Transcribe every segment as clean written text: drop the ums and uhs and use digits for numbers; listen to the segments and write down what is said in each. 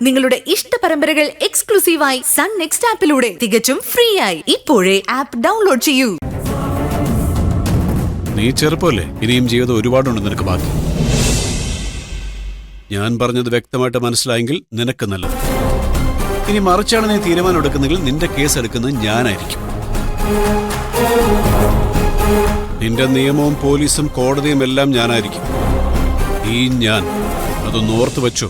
നിങ്ങളുടെ ഇഷ്ട പരമ്പരകൾ എക്സ്ക്ലൂസീവായി സൺ നെക്സ്റ്റ് ആപ്പിലൂടെ തികച്ചും ഫ്രീ ആയി ഇപ്പോഴേ ആപ്പ് ഡൗൺലോഡ് ചെയ്യൂ. നീ ചെറുപ്പല്ലേ, ഇനിയും ജീവിതം ഒരുപാടുണ്ട് നിനക്ക് ബാക്കി. ഞാൻ പറഞ്ഞത് വ്യക്തമായിട്ട് മനസ്സിലായെങ്കിൽ നിനക്ക് നല്ലത്. ഇനി മറിച്ചാണ് നീ തീരുമാനം എടുക്കുന്നെങ്കിൽ നിന്റെ കേസ് എടുക്കുന്നത് ഞാനായിരിക്കും. നിന്റെ നിയമവും പോലീസും കോടതിയും എല്ലാം ഞാനായിരിക്കും. ഞാൻ അതൊന്ന് ഓർത്തു വെച്ചോ.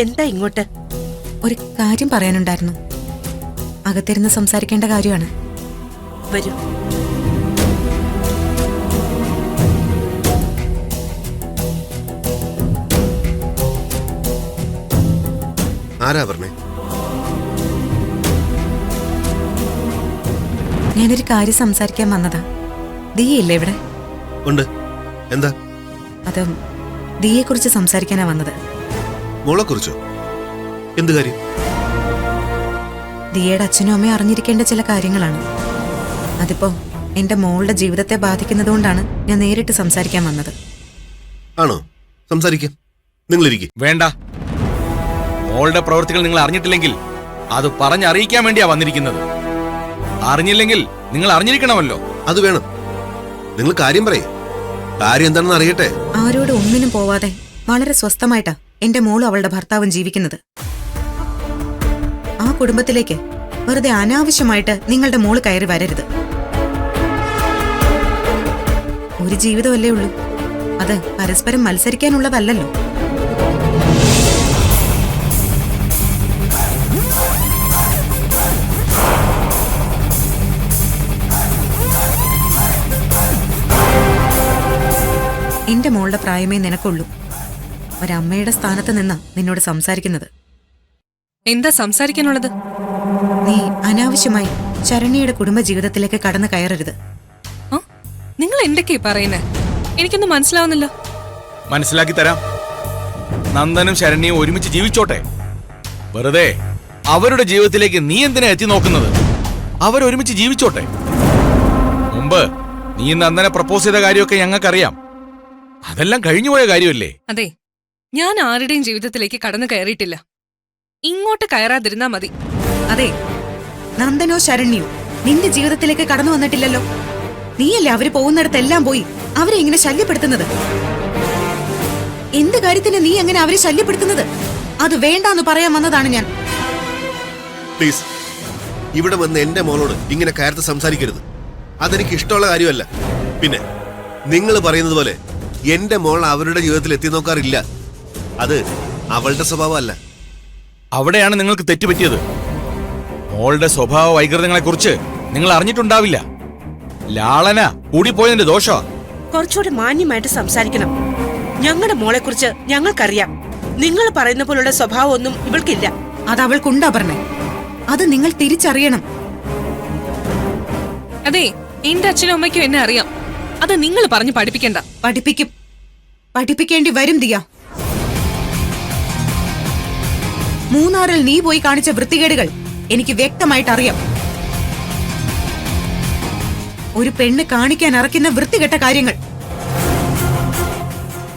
എന്താ ഇങ്ങോട്ട്? ഒരു കാര്യം പറയാനുണ്ടായിരുന്നു. അകത്തിരുന്ന് സംസാരിക്കേണ്ട കാര്യമാണ്. വരൂ. ആരാ പറഞ്ഞേ? ഞാനൊരു കാര്യം സംസാരിക്കാൻ വന്നതാ. ദിയയില്ലേ ഇവിടെ? ഉണ്ട്. എന്താ? അത് ദിയെ കുറിച്ച് സംസാരിക്കാനാ വന്നത്. മോളെ കുറിച്ചോ? എന്ത് കാര്യം? ദിയയുടെ അച്ഛനും അമ്മയും അറിഞ്ഞിരിക്കേണ്ട ചില കാര്യങ്ങളാണ്. അതിപ്പോ എന്റെ മോളുടെ ജീവിതത്തെ ബാധിക്കുന്നതുകൊണ്ടാണ് ഞാൻ നേരിട്ട് സംസാരിക്കാൻ വന്നത്. ആണോ? സംസാരിക്കാം. നിങ്ങളിരിക്കും. വേണ്ട. മോളുടെ പ്രവൃത്തികൾ നിങ്ങൾ അറിഞ്ഞിട്ടില്ലെങ്കിൽ അത് പറഞ്ഞറിയിക്കാൻ വേണ്ടിയാ വന്നിരിക്കുന്നത്. അറിഞ്ഞില്ലെങ്കിൽ നിങ്ങൾ അറിഞ്ഞിരിക്കണമല്ലോ. അത് വേണം. നിങ്ങൾ കാര്യം പറയേ. കാര്യം എന്താണെന്ന് അറിയട്ടെ. ആരോട് ഒന്നിനും പോവാതെ വളരെ സ്വസ്ഥമായിട്ടാ എന്റെ മോളും അവളുടെ ഭർത്താവും ജീവിക്കുന്നത്. ആ കുടുംബത്തിലേക്ക് വെറുതെ അനാവശ്യമായിട്ട് നിങ്ങളുടെ മോള് കയറി വരരുത്. ഒരു ജീവിതമല്ലേ ഉള്ളൂ. അത് പരസ്പരം മത്സരിക്കാനുള്ളതല്ലല്ലോ. എന്റെ മോളുടെ പ്രായമേ നിനക്കുള്ളൂ. ഒരമ്മയുടെ സ്ഥാനത്ത് നിന്നാ നിന്നോട് സംസാരിക്കുന്നത്. എന്താ സംസാരിക്കാനുള്ളത്? നീ അനാവശ്യമായി ശരണ്യയുടെ കുടുംബജീവിതത്തിലേക്ക് കടന്നു കയറരുത്. നിങ്ങൾ എന്തൊക്കെയാ പറയുന്നേ? എനിക്കൊന്നും മനസ്സിലാവുന്നില്ല. മനസ്സിലാക്കി തരാം. നന്ദനും ശരണ്യയും ഒരുമിച്ച് ജീവിച്ചോട്ടെ. വെറുതെ അവരുടെ ജീവിതത്തിലേക്ക് നീ എന്തിനാ എത്തി നോക്കുന്നത്? അവരൊരുമിച്ച് ജീവിച്ചോട്ടെ. മുമ്പ് നീ നന്ദനെ പ്രപ്പോസ് ചെയ്ത കാര്യമൊക്കെ ഞങ്ങൾക്കറിയാം. അതെല്ലാം കഴിഞ്ഞുപോയ കാര്യമല്ലേ? അതെ, ഞാൻ ആരുടെയും ജീവിതത്തിലേക്ക് കടന്നു കയറിയിട്ടില്ല. ഇങ്ങോട്ട് കയറാതിരുന്നാ മതി. അതെ, നന്ദനോ ശരണ്യോ നിന്റെ ജീവിതത്തിലേക്ക് കടന്നു വന്നിട്ടില്ലല്ലോ. നീയല്ലേ അവര് പോകുന്നിടത്തെല്ലാം പോയി അവരെ ഇങ്ങനെ ശല്യപ്പെടുത്തുന്നത്. എന്ത് കാര്യത്തിന് നീ അങ്ങനെ അവരെ ശല്യപ്പെടുത്തുന്നത്? അത് വേണ്ടാന്ന് പറയാൻ വന്നതാണ് ഞാൻ. പ്ലീസ്, ഇവിടെ വന്ന് എന്റെ മോളോട് ഇങ്ങനെ കയർത്ത് സംസാരിക്കരുത്. അതെനിക്ക് ഇഷ്ടമുള്ള കാര്യമല്ല. പിന്നെ നിങ്ങൾ പറയുന്നത് പോലെ എന്റെ മോൾ അവരുടെ ജീവിതത്തിൽ എത്തി നോക്കാറില്ല. അത് അവളുടെ സ്വഭാവമല്ല. അവിടെയാണ് നിങ്ങൾക്ക് തെറ്റുപറ്റിയത്. മോളുടെ സ്വഭാവ വൈകൃതങ്ങളെ കുറിച്ച് നിങ്ങൾ അറിഞ്ഞിട്ടുണ്ടാവില്ല. ലാളന കൂടിപ്പോയതിന്റെ ദോഷ. കുറച്ചുകൂടി മാന്യമായിട്ട് സംസാരിക്കണം. ഞങ്ങളുടെ മോളെ കുറിച്ച് ഞങ്ങൾക്കറിയാം. നിങ്ങൾ പറയുന്ന പോലുള്ള സ്വഭാവം ഒന്നും ഇവൾക്കില്ല. അത് അവൾക്കുണ്ടാ പറഞ്ഞേ. അത് നിങ്ങൾ തിരിച്ചറിയണം. അതെ, എന്റെ അച്ഛനും അമ്മയ്ക്കും എന്നെ അറിയാം. അത് നിങ്ങൾ പറഞ്ഞു പഠിപ്പിക്കണ്ട. പഠിപ്പിക്കും. പഠിപ്പിക്കേണ്ടി വരും ദിയ. മൂന്നാറിൽ നീ പോയി കാണിച്ച വൃത്തികേടുകൾ എനിക്ക് വ്യക്തമായിട്ട് അറിയാം. ഒരു പെണ്ണ് കാണിക്കാൻ ഇറക്കുന്ന വൃത്തികെട്ട കാര്യങ്ങൾ.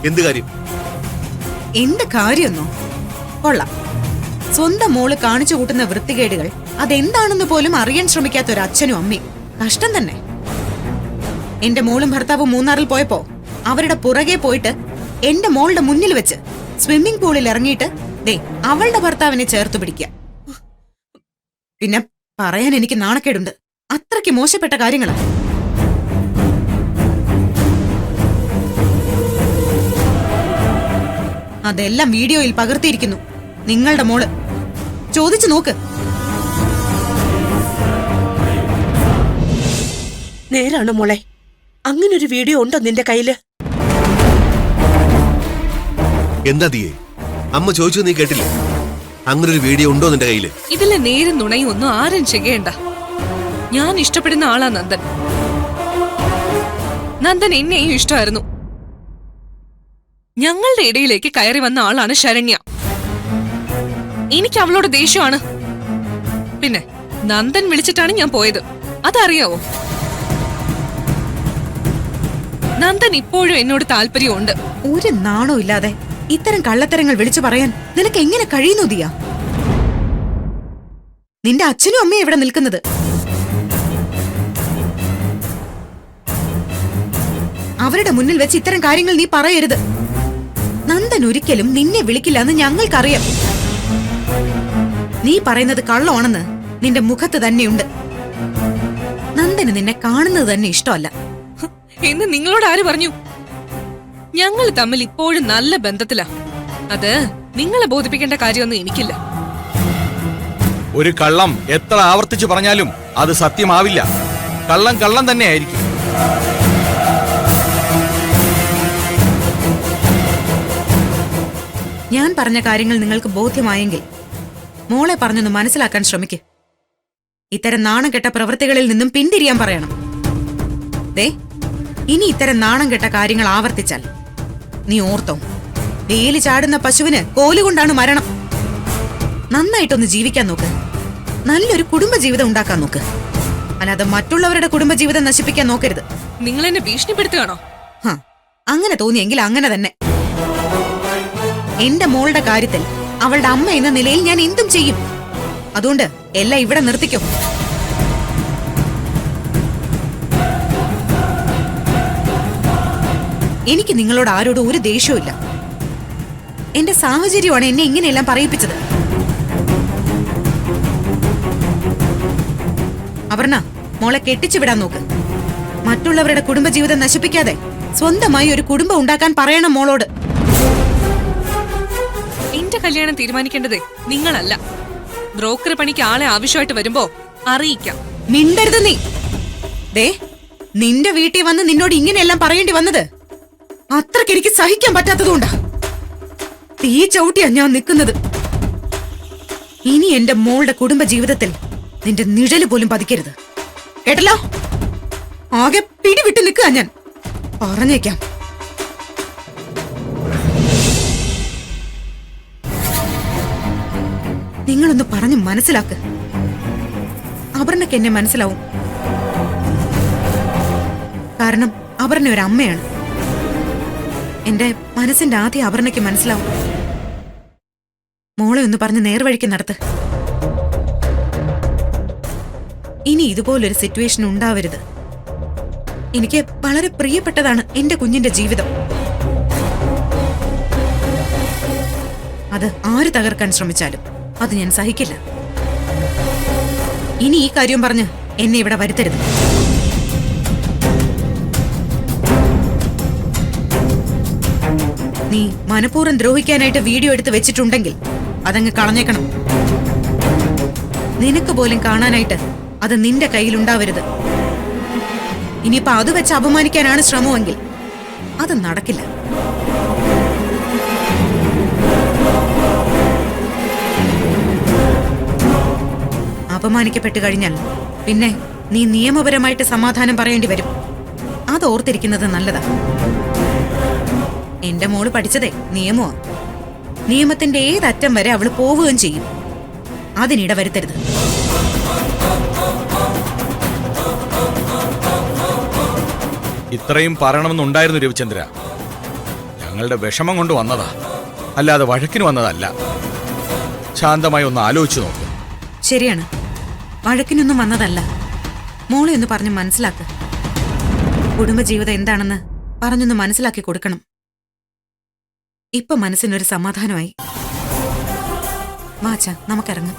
എന്ത് കാര്യം? എന്ത് കാര്യമെന്നോ? കൊള്ളാം. സ്വന്തം മോള് കാണിച്ചു കൂട്ടുന്ന വൃത്തികേടുകൾ അതെന്താണെന്ന് പോലും അറിയാൻ ശ്രമിക്കാത്ത ഒരു അച്ഛനും അമ്മയും. കഷ്ടം തന്നെ. എന്റെ മോളും ഭർത്താവും മൂന്നാറിൽ പോയപ്പോ അവരുടെ പുറകെ പോയിട്ട് എന്റെ മോളുടെ മുന്നിൽ വെച്ച് സ്വിമ്മിംഗ് പൂളിൽ ഇറങ്ങിയിട്ട് ദേ അവളുടെ ഭർത്താവിനെ ചേർത്ത് പിടിക്കുക. പിന്നെ പറയാൻ എനിക്ക് നാണക്കേടുണ്ട്. അത്രയ്ക്ക് മോശപ്പെട്ട കാര്യങ്ങളാ. അതെല്ലാം വീഡിയോയിൽ പകർത്തിയിരിക്കുന്നു. നിങ്ങളുടെ മോള് ചോദിച്ചു നോക്ക്. നേരാണോ മോളെ? അങ്ങനൊരു വീഡിയോ ഉണ്ടോ നിന്റെ കയ്യില്? എന്താ ദിയേ, അമ്മ ചോദിച്ചു നീ കേട്ടില്ലേ? അങ്ങനൊരു വീഡിയോ ഉണ്ടോ നിന്റെ കയ്യില്? ഇതിലെ നേരും നുണയും ഒന്നും ആരും ചെയ്യേണ്ട. ഞാൻ ഇഷ്ടപ്പെടുന്ന ആളാ നന്ദൻ. നന്ദൻ എന്നെയും ഇഷ്ടമായിരുന്നു. ഞങ്ങളുടെ ഇടയിലേക്ക് കയറി വന്ന ആളാണ് ശരണ്യ. എനിക്ക് അവളോട് ദേഷ്യമാണ്. പിന്നെ നന്ദൻ വിളിച്ചിട്ടാണ് ഞാൻ പോയത്. അതറിയാവോ? നന്ദൻ ഇപ്പോഴും എന്നോട് താല്പര്യമുണ്ട്. ഒരു നാണോ ഇല്ലാതെ ഇത്തരം കള്ളത്തരങ്ങൾ വിളിച്ചു പറയാൻ നിനക്ക് എങ്ങനെ കഴിയുന്നു ദിയ? നിന്റെ അച്ഛനും അമ്മയും ഇവിടെ നിൽക്കുന്നത്. അവരുടെ മുന്നിൽ വെച്ച് ഇത്തരം കാര്യങ്ങൾ നീ പറയരുത്. നന്ദൻ ഒരിക്കലും നിന്നെ വിളിക്കില്ല എന്ന് ഞങ്ങൾക്കറിയാം. നീ പറയുന്നത് കള്ളമാണെന്ന് നിന്റെ മുഖത്ത് തന്നെയുണ്ട്. നന്ദന് നിന്നെ കാണുന്നത് തന്നെ ഇഷ്ടമല്ല. എന്ന് നിങ്ങളോട് ആര് പറഞ്ഞു? ഞങ്ങൾ തമ്മിൽ ഇപ്പോഴും നല്ല ബന്ധത്തിലാ. അത് നിങ്ങളെ ബോധിപ്പിക്കേണ്ട കാര്യമൊന്നും എനിക്കില്ല. ഒരു കള്ളം എത്ര ആവർത്തിച്ചു പറഞ്ഞാലും അത് സത്യമാവില്ല. കള്ളം കള്ളം തന്നെയായിരിക്കും. ഞാൻ പറഞ്ഞ കാര്യങ്ങൾ നിങ്ങൾക്ക് ബോധ്യമായെങ്കിൽ മോളെ പറഞ്ഞൊന്ന് മനസ്സിലാക്കാൻ ശ്രമിക്ക്. ഇത്തരം നാണം കെട്ട പ്രവൃത്തികളിൽ നിന്നും പിന്തിരിയാൻ പറയണം. ദേ, ഇനി ഇത്തരം നാണം കെട്ട കാര്യങ്ങൾ ആവർത്തിച്ചാൽ നീ ഓർത്തോ, വേലി ചാടുന്ന പശുവിന് കോലുകൊണ്ടാണ് മരണം. നന്നായിട്ടൊന്ന് ജീവിക്കാൻ നോക്ക്. നല്ലൊരു കുടുംബജീവിതം ഉണ്ടാക്കാൻ നോക്ക്. അല്ലാതെ മറ്റുള്ളവരുടെ കുടുംബജീവിതം നശിപ്പിക്കാൻ നോക്കരുത്. നിങ്ങൾ എന്നെ ഭീഷണിപ്പെടുത്തുകയാണോ? അങ്ങനെ തോന്നിയെങ്കിൽ അങ്ങനെ തന്നെ. എന്റെ മോളുടെ കാര്യത്തിൽ അവളുടെ അമ്മ എന്ന നിലയിൽ ഞാൻ എന്തും ചെയ്യും. അതുകൊണ്ട് എല്ലാം ഇവിടെ നിർത്തിക്കോ. എനിക്ക് നിങ്ങളോട് ആരോടും ഒരു ദേഷ്യവുമില്ല. എന്റെ സാഹചര്യമാണ് എന്നെ ഇങ്ങനെയെല്ലാം പറയിപ്പിച്ചത്. അപർണ, മോളെ കെട്ടിച്ചു വിടാൻ നോക്ക്. മറ്റുള്ളവരുടെ കുടുംബജീവിതം നശിപ്പിക്കാതെ സ്വന്തമായി ഒരു കുടുംബം ഉണ്ടാക്കാൻ പറയണം മോളോട്. എന്റെ കല്യാണം തീരുമാനിക്കേണ്ടതേ നിങ്ങളല്ല. ബ്രോക്കർ പണിക്ക് ആളെ ആവശ്യമായിട്ട് വരുമ്പോ അറിയിക്കാം. മിണ്ടരുത് നീ. ദേ, നിന്റെ വീട്ടിൽ വന്ന് നിന്നോട് ഇങ്ങനെയെല്ലാം പറയേണ്ടി വന്നത് അത്രയ്ക്ക് എനിക്ക് സഹിക്കാൻ പറ്റാത്തതുകൊണ്ടാ. തീ ചവിട്ടിയാ ഞാൻ നിൽക്കുന്നത്. ഇനി എന്റെ മോളുടെ കുടുംബ ജീവിതത്തിൽ നിന്റെ നിഴല് പോലും പതിക്കരുത്, കേട്ടല്ലോ? ആകെ പിടിവിട്ട് നിൽക്കുക ഞാൻ. പറഞ്ഞേക്കാം. നിങ്ങളൊന്ന് പറഞ്ഞ് മനസ്സിലാക്ക്. അപർണയ്ക്ക് എന്നെ മനസ്സിലാവും. കാരണം അപർണ ഒരു അമ്മയാണ്. എന്റെ മനസ്സിന്റെ ആദ്യം അപർണയ്ക്ക് മനസ്സിലാവും. മോളെ ഒന്ന് പറഞ്ഞ് നേർവഴിക്ക് നടത്ത്. ഇനി ഇതുപോലൊരു സിറ്റുവേഷൻ ഉണ്ടാവരുത്. എനിക്ക് വളരെ പ്രിയപ്പെട്ടതാണ് എന്റെ കുഞ്ഞിന്റെ ജീവിതം. അത് ആര് തകർക്കാൻ ശ്രമിച്ചാലും അത് ഞാൻ സഹിക്കില്ല. ഇനി ഈ കാര്യം പറഞ്ഞ് എന്നെ ഇവിടെ വരുത്തരുത്. നീ മനഃപൂർവ്വം ദ്രോഹിക്കാനായിട്ട് വീഡിയോ എടുത്ത് വെച്ചിട്ടുണ്ടെങ്കിൽ അതങ്ങ് കളഞ്ഞേക്കണം. നിനക്ക് പോലും കാണാനായിട്ട് അത് നിന്റെ കയ്യിലുണ്ടാവരുത്. ഇനിയിപ്പോ അത് വെച്ച് അപമാനിക്കാനാണ് ശ്രമമെങ്കിൽ അത് നടക്കില്ല. അപമാനിക്കപ്പെട്ടു കഴിഞ്ഞാൽ പിന്നെ നീ നിയമപരമായിട്ട് സമാധാനം പറയേണ്ടി വരും. അത് ഓർത്തിരിക്കുന്നത് നല്ലതാ. എന്റെ മോള് പഠിച്ചതേ നിയമമാ. നിയമത്തിന്റെ ഏതറ്റം വരെ അവള് പോവുകയും ചെയ്യും. അതിനിട വരുത്തരുത്. ഇത്രയും പറയണമെന്നുണ്ടായിരുന്നു രവിചന്ദ്ര. ഞങ്ങളുടെ വിഷമം കൊണ്ട് വന്നതാ, അല്ലാതെ വഴക്കിന് വന്നതല്ല. ശാന്തമായി ഒന്ന് ആലോചിച്ചു നോക്കും. ശരിയാണ്, വഴക്കിനൊന്നും വന്നതല്ല. മോളെ ഒന്ന് പറഞ്ഞ് മനസ്സിലാക്ക്. കുടുംബജീവിതം എന്താണെന്ന് പറഞ്ഞൊന്ന് മനസ്സിലാക്കി കൊടുക്കണം. ഇപ്പൊ മനസ്സിനൊരു സമാധാനമായി. വാച്ച, നമുക്കിറങ്ങാം.